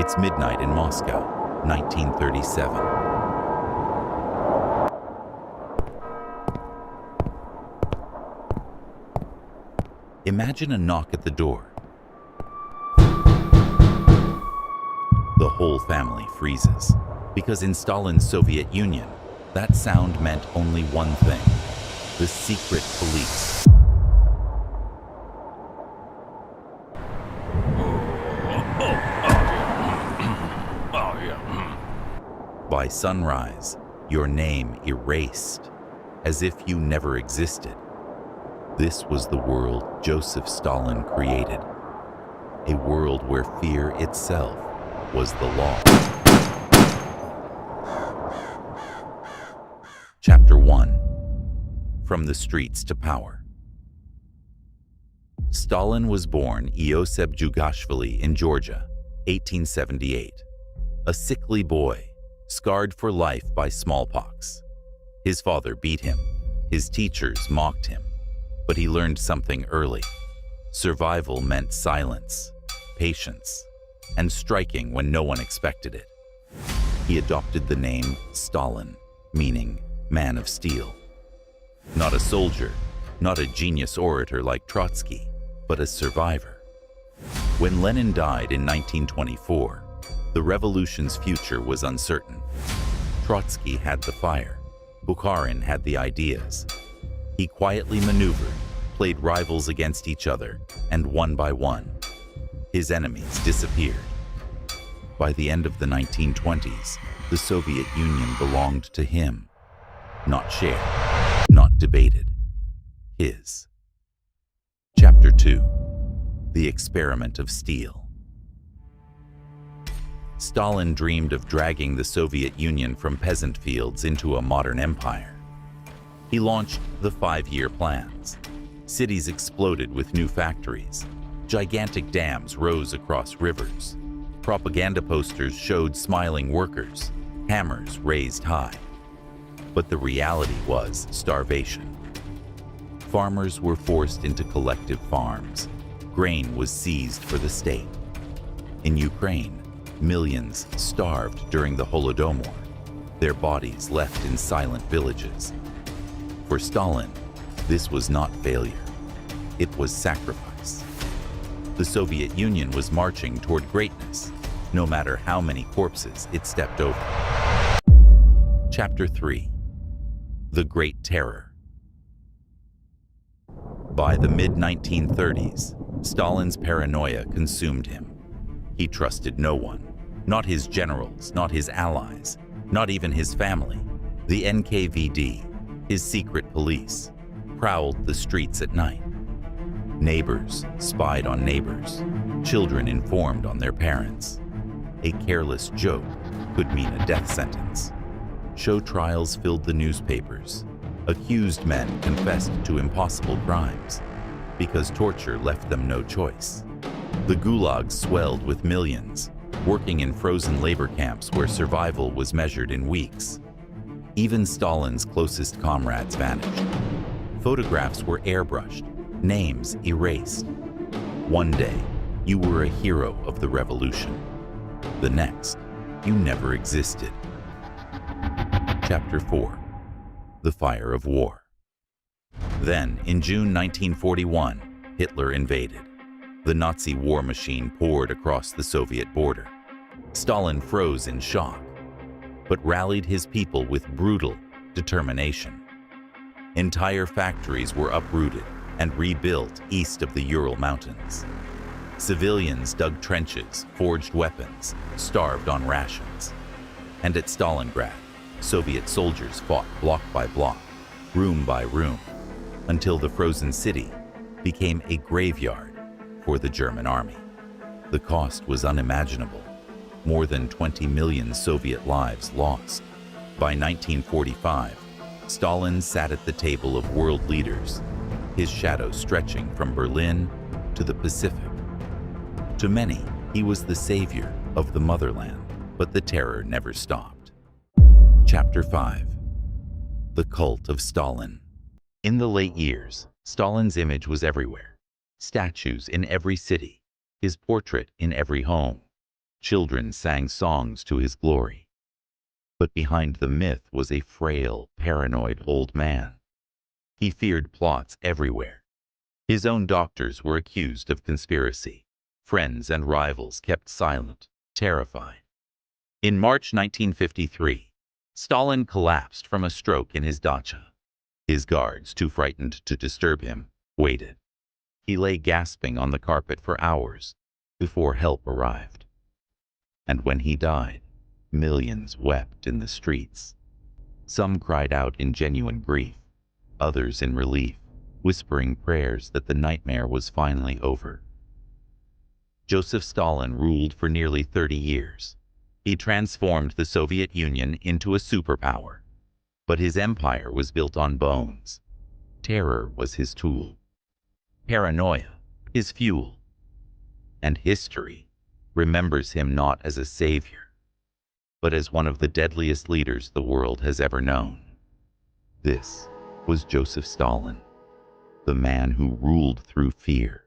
It's midnight in Moscow, 1937. Imagine a knock at the door. The whole family freezes, because in Stalin's Soviet Union, that sound meant only one thing: the secret police. By sunrise, your name erased, as if you never existed. This was the world Joseph Stalin created, a world where fear itself was the law. Chapter 1. From the Streets to Power. Stalin was born Ioseb Dzhugashvili in Georgia, 1878. A sickly boy, scarred for life by smallpox. His father beat him. His teachers mocked him. But he learned something early. Survival meant silence, patience, and striking when no one expected it. He adopted the name Stalin, meaning man of steel. Not a soldier, not a genius orator like Trotsky, but a survivor. When Lenin died in 1924, the revolution's future was uncertain. Trotsky had the fire. Bukharin had the ideas. He quietly maneuvered, played rivals against each other, and one by one, his enemies disappeared. By the end of the 1920s, the Soviet Union belonged to him. Not shared, not debated. His. Chapter 2. The Experiment of Steel. Stalin dreamed of dragging the Soviet Union from peasant fields into a modern empire. He launched the 5-year plans. Cities exploded with new factories. Gigantic dams rose across rivers. Propaganda posters showed smiling workers, hammers raised high. But the reality was starvation. Farmers were forced into collective farms. Grain was seized for the state. In Ukraine, millions starved during the Holodomor, their bodies left in silent villages. For Stalin, this was not failure. It was sacrifice. The Soviet Union was marching toward greatness, no matter how many corpses it stepped over. Chapter 3. The Great Terror. By the mid-1930s, Stalin's paranoia consumed him. He trusted no one, not his generals, not his allies, not even his family. The NKVD, his secret police, prowled the streets at night. Neighbors spied on neighbors. Children informed on their parents. A careless joke could mean a death sentence. Show trials filled the newspapers. Accused men confessed to impossible crimes because torture left them no choice. The Gulag swelled with millions, working in frozen labor camps where survival was measured in weeks. Even Stalin's closest comrades vanished. Photographs were airbrushed, names erased. One day, you were a hero of the revolution. The next, you never existed. Chapter 4. The Fire of War. Then, in June 1941, Hitler invaded. The Nazi war machine poured across the Soviet border. Stalin froze in shock, but rallied his people with brutal determination. Entire factories were uprooted and rebuilt east of the Ural Mountains. Civilians dug trenches, forged weapons, starved on rations. And at Stalingrad, Soviet soldiers fought block by block, room by room, until the frozen city became a graveyard for the German army. The cost was unimaginable. More than 20 million Soviet lives lost. By 1945, Stalin sat at the table of world leaders, his shadow stretching from Berlin to the Pacific. To many, he was the savior of the motherland, but the terror never stopped. Chapter 5. The Cult of Stalin. In the late years, Stalin's image was everywhere. Statues in every city, his portrait in every home. Children sang songs to his glory. But behind the myth was a frail, paranoid old man. He feared plots everywhere. His own doctors were accused of conspiracy. Friends and rivals kept silent, terrified. In March 1953, Stalin collapsed from a stroke in his dacha. His guards, too frightened to disturb him, waited. He lay gasping on the carpet for hours before help arrived. And when he died, millions wept in the streets. Some cried out in genuine grief, others in relief, whispering prayers that the nightmare was finally over. Joseph Stalin ruled for nearly 30 years. He transformed the Soviet Union into a superpower. But his empire was built on bones. Terror was his tool. Paranoia, his fuel. And history remembers him not as a savior, but as one of the deadliest leaders the world has ever known. This was Joseph Stalin, the man who ruled through fear,